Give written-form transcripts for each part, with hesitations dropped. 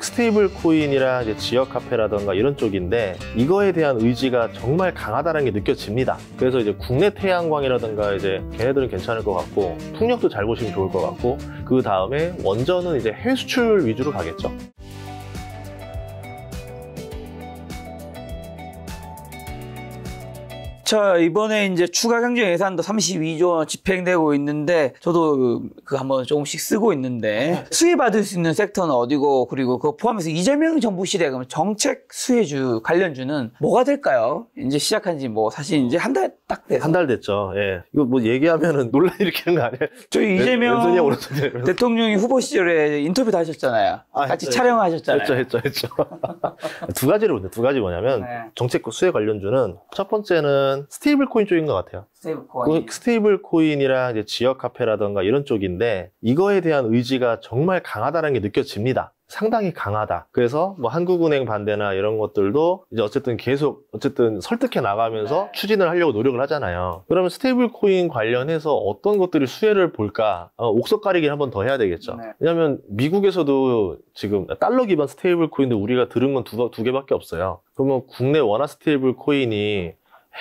스테이블 코인이랑 이제 지역 카페라던가 이런 쪽인데 이거에 대한 의지가 정말 강하다는 게 느껴집니다. 그래서 이제 국내 태양광이라던가 이제 걔네들은 괜찮을 것 같고 풍력도 잘 보시면 좋을 것 같고 그 다음에 원전은 이제 해외 수출 위주로 가겠죠. 자, 이번에 이제 추가 경정 예산도 32조 원 집행되고 있는데 저도 그 한번 조금씩 쓰고 있는데 수혜 받을 수 있는 섹터는 어디고 그리고 그거 포함해서 이재명 정부 시대 그러면 정책 수혜주 관련주는 뭐가 될까요? 이제 시작한 지 뭐 사실 이제 한 달 딱 돼서 한 달 됐죠. 예. 이거 뭐 얘기하면은 논란 일으키는 거 아니에요? 저희 이재명 대통령이 후보 시절에 인터뷰도 하셨잖아요. 같이 촬영하셨잖아요. 했죠. 두 가지를 보는데 두 가지 뭐냐면 네. 정책 수혜 관련주는 첫 번째는 스테이블 코인 쪽인 것 같아요. 스테이블 코인. 스테이블 코인이랑 이제 지역 카페라던가 이런 쪽인데 이거에 대한 의지가 정말 강하다는 게 느껴집니다. 상당히 강하다. 그래서 뭐 한국은행 반대나 이런 것들도 이제 어쨌든 계속 설득해 나가면서 추진을 하려고 노력을 하잖아요. 그러면 스테이블 코인 관련해서 어떤 것들이 수혜를 볼까? 옥석 가리기를 한번 더 해야 되겠죠. 네. 왜냐하면 미국에서도 지금 달러 기반 스테이블 코인도 우리가 들은 건 두 개밖에 없어요. 그러면 국내 원화 스테이블 코인이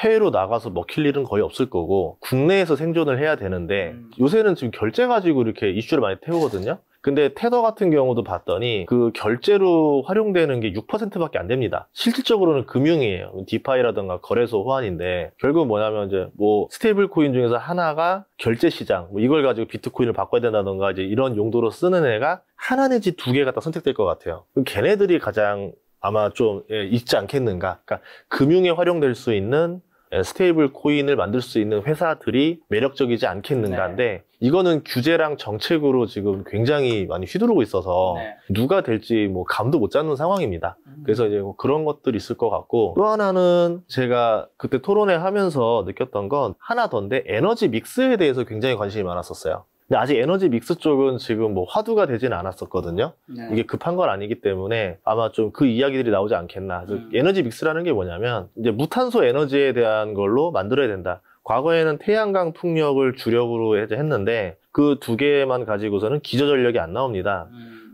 해외로 나가서 먹힐 일은 거의 없을 거고 국내에서 생존을 해야 되는데 요새는 지금 결제 가지고 이렇게 이슈를 많이 태우거든요. 근데 테더 같은 경우도 봤더니 그 결제로 활용되는 게 6%밖에 안 됩니다. 실질적으로는 금융이에요. 디파이라든가 거래소 호환인데 결국은 뭐냐면 이제 뭐 스테이블 코인 중에서 하나가 결제 시장, 뭐 이걸 가지고 비트코인을 바꿔야 된다던가 이제 이런 용도로 쓰는 애가 하나 내지 두 개가 딱 선택될 것 같아요. 걔네들이 가장 아마 좀 있지 않겠는가. 그러니까 금융에 활용될 수 있는 스테이블 코인을 만들 수 있는 회사들이 매력적이지 않겠는가인데 이거는 규제랑 정책으로 지금 굉장히 많이 휘두르고 있어서 누가 될지 뭐 감도 못 잡는 상황입니다. 그래서 이제 뭐 그런 것들이 있을 것 같고 또 하나는 제가 그때 토론회 하면서 느꼈던 건 하나 더인데 에너지 믹스에 대해서 굉장히 관심이 많았었어요. 근데 아직 에너지 믹스 쪽은 지금 뭐 화두가 되지는 않았었거든요. 이게 급한 건 아니기 때문에 아마 좀 그 이야기들이 나오지 않겠나. 에너지 믹스라는 게 뭐냐면 이제 무탄소 에너지에 대한 걸로 만들어야 된다. 과거에는 태양광 풍력을 주력으로 했는데 그 두 개만 가지고서는 기저전력이 안 나옵니다.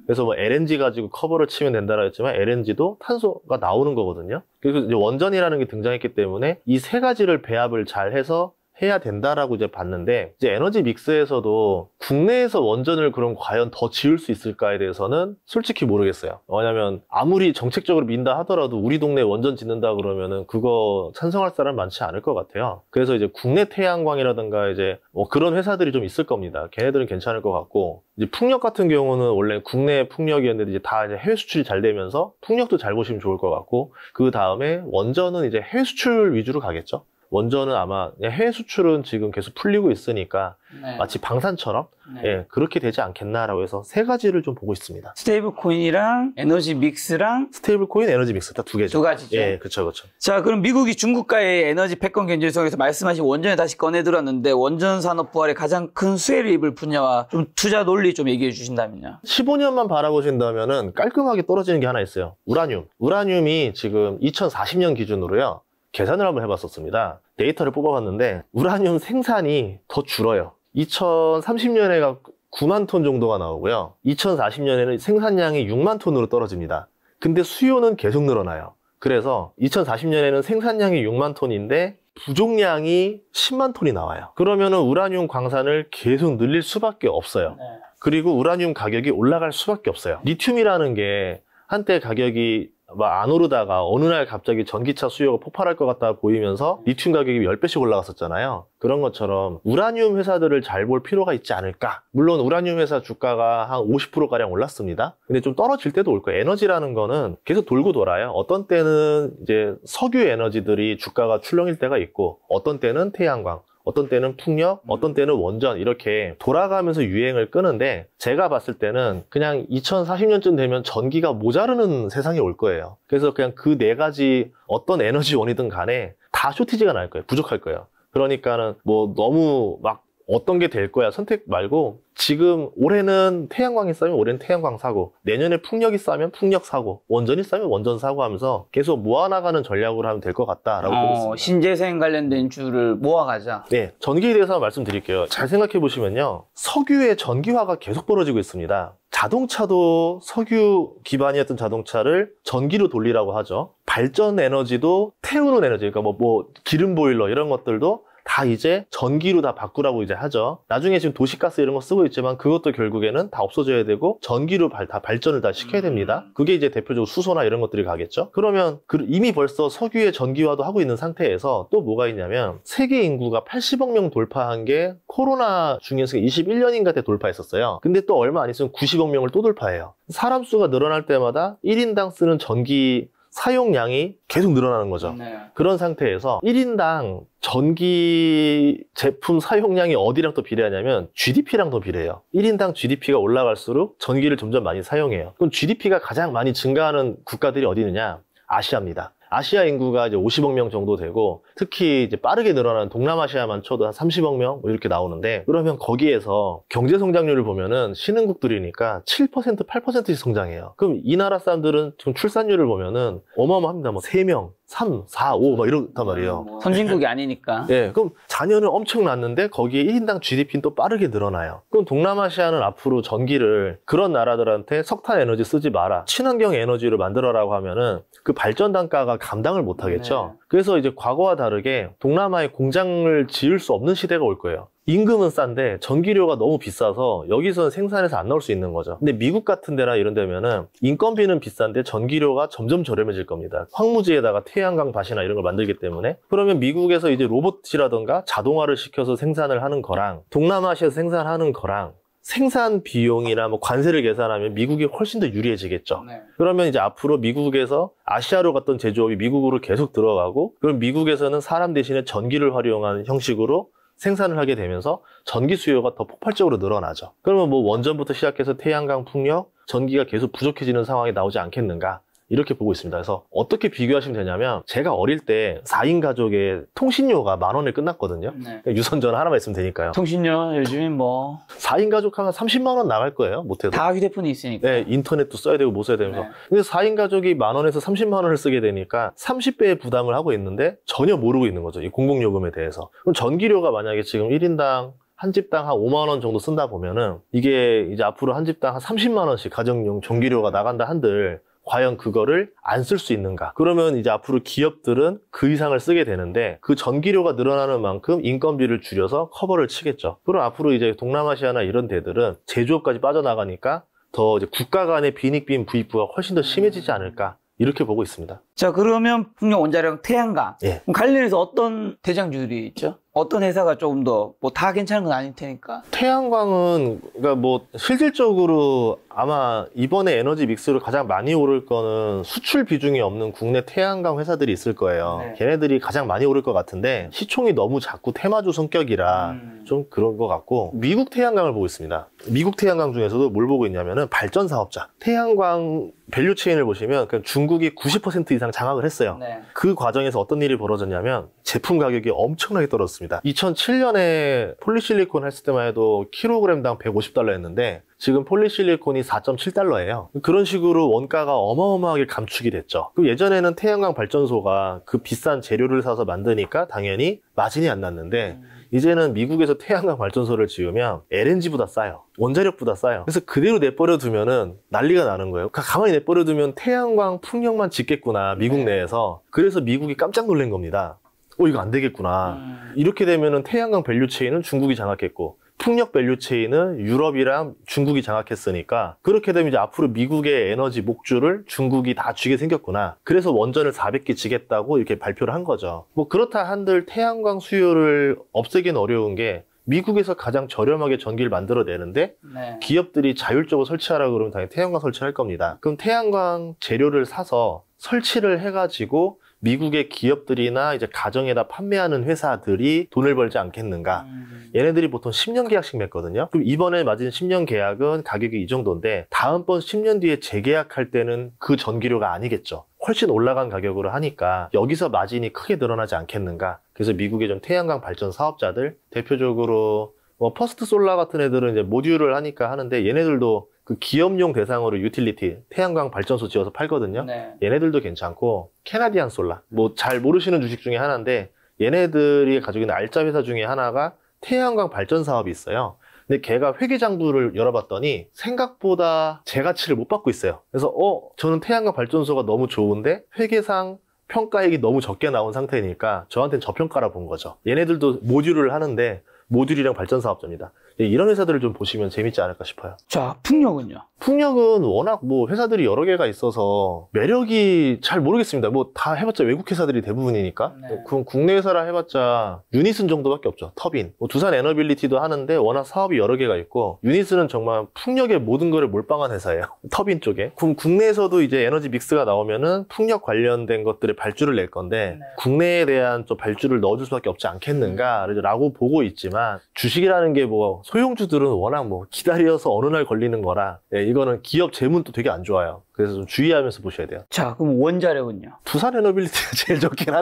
그래서 뭐 LNG 가지고 커버를 치면 된다고 했지만 LNG도 탄소가 나오는 거거든요. 그래서 이제 원전이라는 게 등장했기 때문에 이 세 가지를 배합을 잘 해서 해야 된다라고 이제 봤는데 이제 에너지 믹스에서도 국내에서 원전을 그럼 과연 더 지을 수 있을까에 대해서는 솔직히 모르겠어요. 왜냐면 아무리 정책적으로 민다 하더라도 우리 동네에 원전 짓는다 그러면은 그거 찬성할 사람 많지 않을 것 같아요. 그래서 이제 국내 태양광이라든가 이제 뭐 그런 회사들이 좀 있을 겁니다. 걔네들은 괜찮을 것 같고 이제 풍력 같은 경우는 원래 국내 풍력이었는데 이제 다 이제 해외 수출이 잘 되면서 풍력도 잘 보시면 좋을 것 같고 그 다음에 원전은 이제 해외 수출 위주로 가겠죠. 원전은 아마 해외 수출은 지금 계속 풀리고 있으니까 마치 방산처럼 그렇게 되지 않겠나라고 해서 세 가지를 좀 보고 있습니다. 스테이블 코인이랑 에너지 믹스랑 스테이블 코인, 에너지 믹스 딱 두 개죠. 두 가지죠. 예, 그렇죠. 자, 그럼 미국이 중국과의 에너지 패권 견제성에서 말씀하신 원전에 다시 꺼내 들었는데 원전 산업 부활에 가장 큰 수혜를 입을 분야와 좀 투자 논리 좀 얘기해 주신다면요. 15년만 바라보신다면은 깔끔하게 떨어지는 게 하나 있어요. 우라늄. 우라늄이 지금 2040년 기준으로요. 계산을 한번 해봤었습니다. 데이터를 뽑아봤는데 우라늄 생산이 더 줄어요. 2030년에가 9만 톤 정도가 나오고요. 2040년에는 생산량이 6만 톤으로 떨어집니다. 근데 수요는 계속 늘어나요. 그래서 2040년에는 생산량이 6만 톤인데 부족량이 10만 톤이 나와요. 그러면은 우라늄 광산을 계속 늘릴 수밖에 없어요. 그리고 우라늄 가격이 올라갈 수밖에 없어요. 리튬이라는 게 한때 가격이 막 안 오르다가 어느 날 갑자기 전기차 수요가 폭발할 것 같다 보이면서 리튬 가격이 10배씩 올라갔었잖아요. 그런 것처럼 우라늄 회사들을 잘 볼 필요가 있지 않을까. 물론 우라늄 회사 주가가 한 50%가량 올랐습니다. 근데 좀 떨어질 때도 올 거예요. 에너지라는 거는 계속 돌고 돌아요. 어떤 때는 이제 석유 에너지들이 주가가 출렁일 때가 있고 어떤 때는 태양광, 어떤 때는 풍력, 어떤 때는 원전 이렇게 돌아가면서 유행을 끄는데 제가 봤을 때는 그냥 2040년쯤 되면 전기가 모자르는 세상이 올 거예요. 그래서 그냥 그 네 가지 어떤 에너지원이든 간에 다 쇼티지가 날 거예요. 부족할 거예요. 그러니까는 뭐 너무 막 어떤 게 될 거야 선택 말고 지금 올해는 태양광이 싸면 올해는 태양광 사고 내년에 풍력이 싸면 풍력 사고 원전이 싸면 원전 사고 하면서 계속 모아나가는 전략으로 하면 될 것 같다라고 보고 있습니다. 신재생 관련된 주를 모아가자. 네, 전기에 대해서 말씀드릴게요. 잘 생각해 보시면요. 석유의 전기화가 계속 벌어지고 있습니다. 자동차도 석유 기반이었던 자동차를 전기로 돌리라고 하죠. 발전 에너지도 태우는 에너지, 그러니까 뭐 기름 보일러 이런 것들도 다 이제 전기로 다 바꾸라고 이제 하죠. 나중에 지금 도시가스 이런 거 쓰고 있지만 그것도 결국에는 다 없어져야 되고 전기로 다 발전을 다 시켜야 됩니다. 그게 이제 대표적으로 수소나 이런 것들이 가겠죠. 그러면 이미 벌써 석유의 전기화도 하고 있는 상태에서 또 뭐가 있냐면 세계 인구가 80억 명 돌파한 게 코로나 중에서 21년인가 때 돌파했었어요. 근데 또 얼마 안 있으면 90억 명을 또 돌파해요. 사람 수가 늘어날 때마다 1인당 쓰는 전기 사용량이 계속 늘어나는 거죠. 네. 그런 상태에서 1인당 전기 제품 사용량이 어디랑 또 비례하냐면 GDP랑 더 비례해요. 1인당 GDP가 올라갈수록 전기를 점점 많이 사용해요. 그럼 GDP가 가장 많이 증가하는 국가들이 어디 있느냐? 아시아입니다. 아시아 인구가 이제 50억 명 정도 되고 특히 이제 빠르게 늘어나는 동남아시아만 쳐도 한 30억 명 뭐 이렇게 나오는데 그러면 거기에서 경제 성장률을 보면은 신흥국들이니까 7%, 8%씩 성장해요. 그럼 이 나라 사람들은 지금 출산율을 보면은 어마어마합니다. 뭐 3명, 3, 4, 5 막 이렇단 말이에요. 선진국이 아니니까. 네, 그럼 자녀는 엄청 낳는데 거기에 1인당 GDP는 또 빠르게 늘어나요. 그럼 동남아시아는 앞으로 전기를 그런 나라들한테 석탄 에너지 쓰지 마라, 친환경 에너지로 만들어라고 하면은 그 발전 단가가 감당을 못 하겠죠. 네. 그래서 이제 과거와 다르게 동남아에 공장을 지을 수 없는 시대가 올 거예요. 임금은 싼데 전기료가 너무 비싸서 여기서는 생산해서 안 나올 수 있는 거죠. 근데 미국 같은 데나 이런 데면은 인건비는 비싼데 전기료가 점점 저렴해질 겁니다. 황무지에다가 태양광 밭이나 이런 걸 만들기 때문에. 그러면 미국에서 이제 로봇이라던가 자동화를 시켜서 생산을 하는 거랑 동남아시아에서 생산하는 거랑 생산 비용이나 뭐 관세를 계산하면 미국이 훨씬 더 유리해지겠죠. 네. 그러면 이제 앞으로 미국에서 아시아로 갔던 제조업이 미국으로 계속 들어가고 그럼 미국에서는 사람 대신에 전기를 활용한 형식으로 생산을 하게 되면서 전기 수요가 더 폭발적으로 늘어나죠. 그러면 뭐 원전부터 시작해서 태양광, 풍력, 전기가 계속 부족해지는 상황이 나오지 않겠는가? 이렇게 보고 있습니다. 그래서 어떻게 비교하시면 되냐면 제가 어릴 때 4인 가족의 통신료가 10,000원에 끝났거든요. 네. 유선전화 하나만 있으면 되니까요. 통신료 요즘엔 뭐 4인 가족 하면 30만 원 나갈 거예요. 못해도. 다 휴대폰이 있으니까. 네, 인터넷도 써야 되고 못 써야 되면서. 네. 근데 4인 가족이 10,000원에서 30만 원을 쓰게 되니까 30배의 부담을 하고 있는데 전혀 모르고 있는 거죠. 이 공공요금에 대해서. 그럼 전기료가 만약에 지금 1인당 한 집당 한 5만 원 정도 쓴다 보면은 이게 이제 앞으로 한 집당 한 30만 원씩 가정용 전기료가 나간다 한들 과연 그거를 안 쓸 수 있는가? 그러면 이제 앞으로 기업들은 그 이상을 쓰게 되는데 그 전기료가 늘어나는 만큼 인건비를 줄여서 커버를 치겠죠. 그럼 앞으로 이제 동남아시아나 이런 데들은 제조업까지 빠져나가니까 더 이제 국가 간의 빈익빈 부익부가 훨씬 더 심해지지 않을까? 이렇게 보고 있습니다. 자, 그러면 풍력, 원자력, 태양광. 예. 그럼 관련해서 어떤 대장주들이 있죠? 어떤 회사가 조금 더, 뭐 다 괜찮은 건 아닐 테니까. 태양광은, 그러니까 뭐, 실질적으로 아마 이번에 에너지 믹스로 가장 많이 오를 거는 수출 비중이 없는 국내 태양광 회사들이 있을 거예요. 네. 걔네들이 가장 많이 오를 것 같은데, 시총이 너무 작고 테마주 성격이라 좀 그런 것 같고, 미국 태양광을 보고 있습니다. 미국 태양광 중에서도 뭘 보고 있냐면은 발전 사업자. 태양광 밸류 체인을 보시면 중국이 90% 이상 장악을 했어요. 네. 그 과정에서 어떤 일이 벌어졌냐면 제품 가격이 엄청나게 떨어졌습니다. 2007년에 폴리실리콘 했을 때만 해도 킬로그램당 150달러였는데 지금 폴리실리콘이 4.7달러예요. 그런 식으로 원가가 어마어마하게 감축이 됐죠. 그럼 예전에는 태양광 발전소가 그 비싼 재료를 사서 만드니까 당연히 마진이 안 났는데 이제는 미국에서 태양광 발전소를 지으면 LNG보다 싸요. 원자력보다 싸요. 그래서 그대로 내버려 두면은 난리가 나는 거예요. 가만히 내버려 두면 태양광 풍력만 짓겠구나, 미국 내에서. 그래서 미국이 깜짝 놀란 겁니다. 이거 안 되겠구나. 이렇게 되면은 태양광 밸류 체인은 중국이 장악했고 풍력 밸류 체인은 유럽이랑 중국이 장악했으니까 그렇게 되면 이제 앞으로 미국의 에너지 목줄을 중국이 다 쥐게 생겼구나. 그래서 원전을 400개 지겠다고 이렇게 발표를 한 거죠. 뭐 그렇다 한들 태양광 수요를 없애기는 어려운 게 미국에서 가장 저렴하게 전기를 만들어내는데 네. 기업들이 자율적으로 설치하라고 그러면 당연히 태양광 설치할 겁니다. 그럼 태양광 재료를 사서 설치를 해가지고 미국의 기업들이나 이제 가정에다 판매하는 회사들이 돈을 벌지 않겠는가. 얘네들이 보통 10년 계약씩 맺거든요. 그럼 이번에 맞은 10년 계약은 가격이 이 정도인데 다음번 10년 뒤에 재계약할 때는 그 전기료가 아니겠죠. 훨씬 올라간 가격으로 하니까 여기서 마진이 크게 늘어나지 않겠는가. 그래서 미국의 좀 태양광 발전 사업자들, 대표적으로 퍼스트 솔라 같은 애들은 이제 모듈을 하니까 하는데 얘네들도 그 기업용 대상으로 유틸리티, 태양광 발전소 지어서 팔거든요. 네. 얘네들도 괜찮고, 캐나디안 솔라. 뭐 잘 모르시는 주식 중에 하나인데, 얘네들이 가지고 있는 알짜 회사 중에 하나가 태양광 발전 사업이 있어요. 근데 걔가 회계장부를 열어봤더니 생각보다 제 가치를 못 받고 있어요. 그래서 저는 태양광 발전소가 너무 좋은데 회계상 평가액이 너무 적게 나온 상태니까 저한테는 저평가라 본 거죠. 얘네들도 모듈을 하는데 모듈이랑 발전 사업자입니다. 이런 회사들을 좀 보시면 재밌지 않을까 싶어요. 자, 풍력은요? 풍력은 워낙 뭐 회사들이 여러 개가 있어서 매력이 잘 모르겠습니다. 뭐 다 해봤자 외국 회사들이 대부분이니까. 네. 그럼 국내 회사라 해봤자 유니슨 정도밖에 없죠. 터빈. 뭐 두산 에너빌리티도 하는데 워낙 사업이 여러 개가 있고, 유니슨은 정말 풍력의 모든 거를 몰빵한 회사예요. 터빈 쪽에. 그럼 국내에서도 이제 에너지 믹스가 나오면은 풍력 관련된 것들의 발주를 낼 건데, 네. 국내에 대한 또 발주를 넣어줄 수밖에 없지 않겠는가라고 보고 있지만, 주식이라는 게 뭐 소형주들은 워낙 뭐 기다려서 어느 날 걸리는 거라, 이거는 기업 재문도 되게 안 좋아요. 그래서 좀 주의하면서 보셔야 돼요. 자, 그럼 원자력은요? 두산 에너빌리티가 제일 좋긴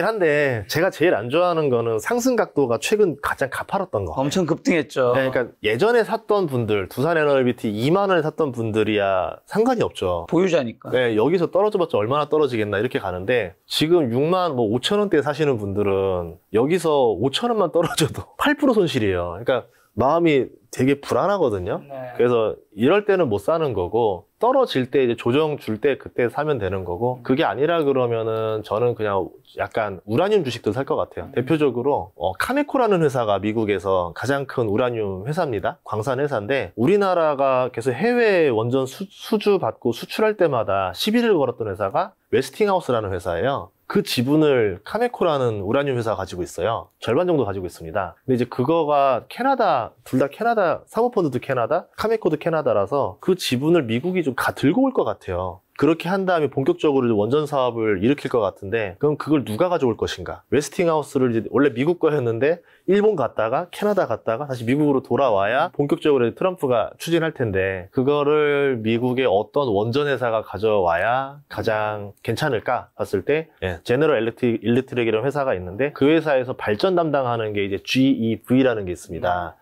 한데 제가 제일 안 좋아하는 거는 상승 각도가 최근 가장 가파랐던 거. 엄청 급등했죠. 네, 그러니까 예전에 샀던 분들, 두산 에너빌리티 2만 원에 샀던 분들이야 상관이 없죠. 보유자니까. 네, 여기서 떨어져봤자 얼마나 떨어지겠나 이렇게 가는데, 지금 6만 뭐 5천 원대에 사시는 분들은 여기서 5천 원만 떨어져도 8% 손실이에요. 그러니까 마음이 되게 불안하거든요. 네. 그래서 이럴 때는 못 사는 거고, 떨어질 때 이제 조정 줄 때 그때 사면 되는 거고, 그게 아니라 그러면은 저는 그냥 약간 우라늄 주식들 살 것 같아요. 대표적으로 카메코라는 회사가 미국에서 가장 큰 우라늄 회사입니다. 광산 회사인데, 우리나라가 계속 해외 원전 수주 받고 수출할 때마다 시비를 걸었던 회사가 웨스팅하우스라는 회사예요. 그 지분을 카메코라는 우라늄 회사가 가지고 있어요. 절반 정도 가지고 있습니다. 근데 이제 그거가 캐나다, 둘 다 캐나다, 사모펀드도 캐나다, 카메코도 캐나다라서 그 지분을 미국이 좀 들고 올 것 같아요. 그렇게 한 다음에 본격적으로 원전 사업을 일으킬 것 같은데, 그럼 그걸 누가 가져올 것인가? 웨스팅하우스를 이제 원래 미국 거였는데 일본 갔다가 캐나다 갔다가 다시 미국으로 돌아와야 본격적으로 트럼프가 추진할 텐데, 그거를 미국의 어떤 원전 회사가 가져와야 가장 괜찮을까 봤을 때, 제너럴 일렉트릭이라는 회사가 있는데, 그 회사에서 발전 담당하는 게 이제 GEV라는 게 있습니다.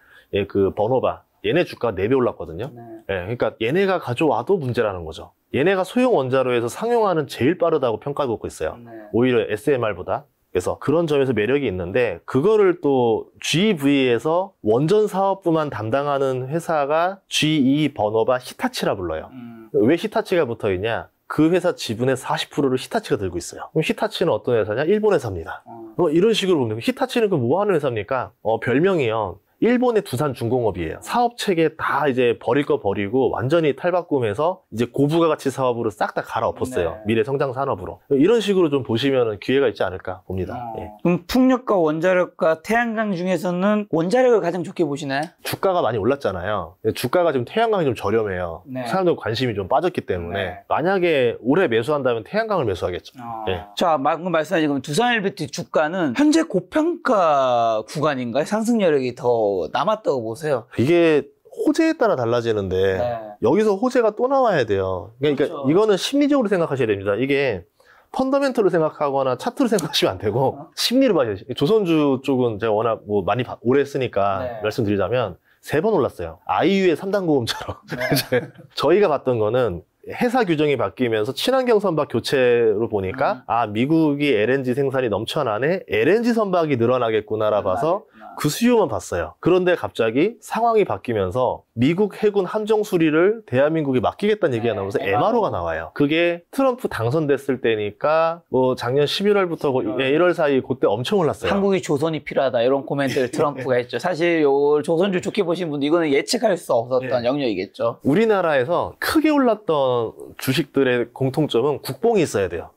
그 번호바. 얘네 주가가 4배 올랐거든요. 그러니까 얘네가 가져와도 문제라는 거죠. 얘네가 소형 원자로에서 상용화는 제일 빠르다고 평가받고 있어요. 오히려 SMR보다. 그래서 그런 점에서 매력이 있는데, 그거를 또 GV에서 원전 사업부만 담당하는 회사가 GE 번호바 히타치라 불러요. 왜 히타치가 붙어 있냐? 그 회사 지분의 40%를 히타치가 들고 있어요. 그럼 히타치는 어떤 회사냐? 일본 회사입니다. 이런 식으로 보면 히타치는 그 뭐 하는 회사입니까? 별명이요. 일본의 두산중공업이에요. 사업 체계 다 이제 버릴 거 버리고 완전히 탈바꿈해서 이제 고부가 가치 사업으로 싹 다 갈아엎었어요. 네. 미래 성장 산업으로. 이런 식으로 좀 보시면 기회가 있지 않을까 봅니다. 그럼 풍력과 원자력과 태양광 중에서는 원자력을 가장 좋게 보시나요? 주가가 많이 올랐잖아요. 주가가 지금 태양광이 좀 저렴해요. 네. 사람들 관심이 좀 빠졌기 때문에. 네. 만약에 올해 매수한다면 태양광을 매수하겠죠. 자, 방금 말씀하신 그럼 두산 엘리베이터 주가는 현재 고평가 구간인가요? 상승 여력이 더 남았다고 보세요. 이게 호재에 따라 달라지는데, 네. 여기서 호재가 또 나와야 돼요. 그러니까 그렇죠. 이거는 심리적으로 생각하셔야 됩니다. 이게 펀더멘털로 생각하거나 차트로 생각하시면 안 되고 심리를 봐야 돼요. 조선주 쪽은 제가 워낙 뭐 많이 오래 했으니까 네. 말씀드리자면 3번 올랐어요. 아이유의 3단 고음처럼. 저희가 봤던 거는 회사 규정이 바뀌면서 친환경 선박 교체로 보니까 미국이 LNG 생산이 넘쳐나네, LNG 선박이 늘어나겠구나라 봐서 그 수요만 봤어요. 그런데 갑자기 상황이 바뀌면서 미국 해군 함정 수리를 대한민국에 맡기겠다는 얘기가 나오면서 MRO가 나와요. 그게 트럼프 당선됐을 때니까 뭐 작년 11월부터 1월 사이 그때 엄청 올랐어요. 한국이 조선이 필요하다 이런 코멘트를 트럼프가 했죠. 사실 요 조선주 좋게 보신 분들 이거는 예측할 수 없었던 영역이겠죠. 우리나라에서 크게 올랐던 주식들의 공통점은 국뽕이 있어야 돼요.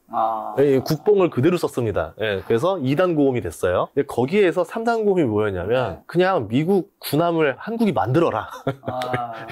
국뽕을 그대로 썼습니다. 그래서 2단 고음이 됐어요. 근데 거기에서 3단 고음이 뭐였냐면 그냥 미국 군함을 한국이 만들어라.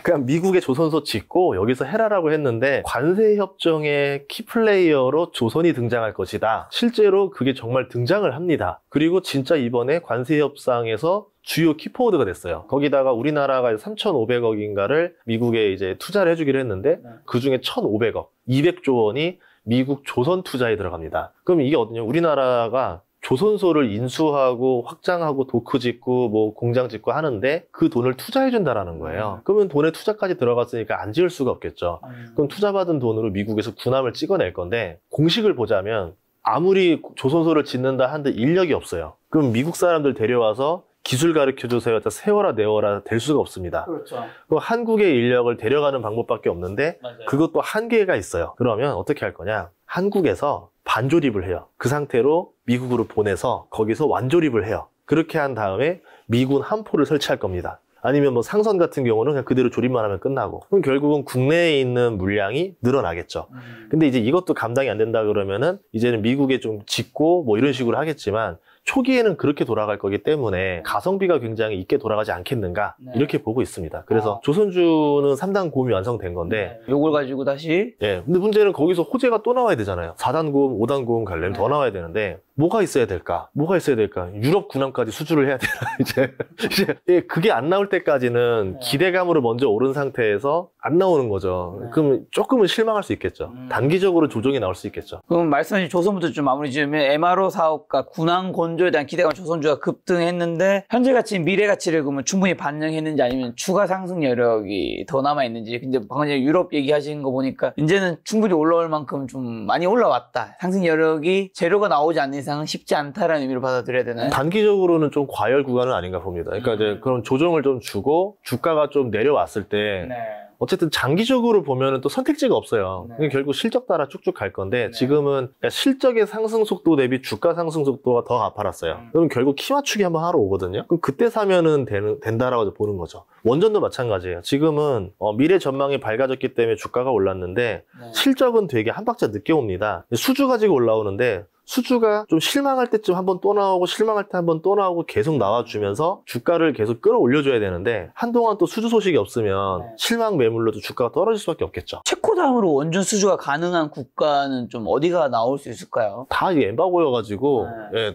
그냥 미국의 조선소 짓고 여기서 해라라고 했는데, 관세협정의 키플레이어로 조선이 등장할 것이다. 실제로 그게 정말 등장을 합니다. 그리고 진짜 이번에 관세협상에서 주요 키포워드가 됐어요. 거기다가 우리나라가 3,500억인가를 미국에 이제 투자를 해주기로 했는데, 그 중에 1,500억, 200조 원이 미국 조선 투자에 들어갑니다. 그럼 이게 어떠냐? 우리나라가 조선소를 인수하고 확장하고 도크 짓고 뭐 공장 짓고 하는데 그 돈을 투자해 준다라는 거예요. 그러면 돈에 투자까지 들어갔으니까 안 지을 수가 없겠죠. 그럼 투자받은 돈으로 미국에서 군함을 찍어낼 건데 공식을 보자면 아무리 조선소를 짓는다 한들 인력이 없어요. 그럼 미국 사람들 데려와서 기술 가르쳐줘서 세워라 내워라 될 수가 없습니다. 그렇죠. 한국의 인력을 데려가는 방법밖에 없는데 맞아요. 그것도 한계가 있어요. 그러면 어떻게 할 거냐? 한국에서 반조립을 해요. 그 상태로 미국으로 보내서 거기서 완조립을 해요. 그렇게 한 다음에 미군 함포를 설치할 겁니다. 아니면 뭐 상선 같은 경우는 그냥 그대로 조립만 하면 끝나고. 그럼 결국은 국내에 있는 물량이 늘어나겠죠. 근데 이제 이것도 감당이 안 된다 그러면은 이제는 미국에 좀 짓고 뭐 이런 식으로 하겠지만 초기에는 그렇게 돌아갈 거기 때문에 가성비가 굉장히 있게 돌아가지 않겠는가 이렇게 보고 있습니다. 그래서 조선주는 3단 고음이 완성된 건데 요걸 가지고 다시 근데 문제는 거기서 호재가 또 나와야 되잖아요. 4단 고음, 5단 고음 가려면 더 나와야 되는데 뭐가 있어야 될까? 뭐가 있어야 될까? 유럽 군함까지 수주를 해야 되나? 이제 그게 안 나올 때까지는 기대감으로 먼저 오른 상태에서 안 나오는 거죠. 그럼 조금은 실망할 수 있겠죠. 단기적으로 조정이 나올 수 있겠죠. 그럼 말씀하신 조선부터 좀 마무리 지으면 MRO 사업과 군함 건조에 대한 기대감 조선주가 급등했는데 현재 가치, 미래 가치를 그러면 충분히 반영했는지 아니면 추가 상승 여력이 더 남아 있는지. 근데 방금 전에 유럽 얘기하시는 거 보니까 이제는 충분히 올라올 만큼 좀 많이 올라왔다. 상승 여력이 재료가 나오지 않는 이상은 쉽지 않다라는 의미로 받아들여야 되나요? 단기적으로는 좀 과열 구간은 아닌가 봅니다. 그러니까 이제 그런 조정을 좀 주고 주가가 좀 내려왔을 때 어쨌든 장기적으로 보면은 또 선택지가 없어요. 결국 실적 따라 쭉쭉 갈 건데 지금은 실적의 상승 속도 대비 주가 상승 속도가 더 가팔았어요. 그럼 결국 키 맞추기 한번 하러 오거든요. 그럼 그때 사면은 된다라고 보는 거죠. 원전도 마찬가지예요. 지금은 미래 전망이 밝아졌기 때문에 주가가 올랐는데 실적은 되게 한 박자 늦게 옵니다. 수주 가지고 올라오는데 수주가 좀 실망할 때쯤 한번 또 나오고 실망할 때 한번 또 나오고 계속 나와주면서 주가를 계속 끌어올려줘야 되는데 한동안 또 수주 소식이 없으면 실망 매물로도 주가가 떨어질 수밖에 없겠죠. 체코 다음으로 원전 수주가 가능한 국가는 좀 어디가 나올 수 있을까요? 다 이게 엠바고여가지고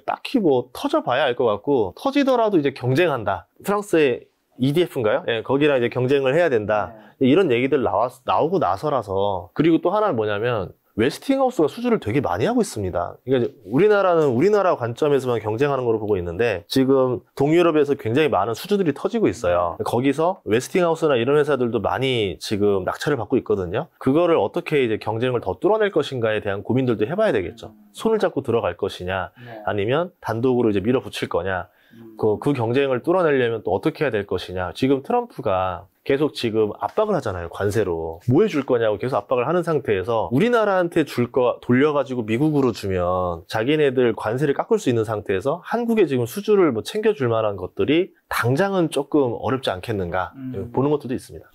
딱히 뭐 터져봐야 알 것 같고 터지더라도 이제 경쟁한다. 프랑스의 EDF인가요? 거기랑 이제 경쟁을 해야 된다. 이런 얘기들 나오고 나서라서. 그리고 또 하나는 뭐냐면 웨스팅하우스가 수주를 되게 많이 하고 있습니다. 그러니까 우리나라는 우리나라 관점에서만 경쟁하는 걸로 보고 있는데 지금 동유럽에서 굉장히 많은 수주들이 터지고 있어요. 거기서 웨스팅하우스나 이런 회사들도 많이 지금 낙찰을 받고 있거든요. 그거를 어떻게 이제 경쟁을 더 뚫어낼 것인가에 대한 고민들도 해봐야 되겠죠. 손을 잡고 들어갈 것이냐, 아니면 단독으로 이제 밀어붙일 거냐. 그 경쟁을 뚫어내려면 또 어떻게 해야 될 것이냐. 지금 트럼프가 계속 지금 압박을 하잖아요. 관세로. 뭐 해줄 거냐고 계속 압박을 하는 상태에서 우리나라한테 줄 거 돌려가지고 미국으로 주면 자기네들 관세를 깎을 수 있는 상태에서 한국에 지금 수주를 뭐 챙겨줄 만한 것들이 당장은 조금 어렵지 않겠는가 보는 것들도 있습니다.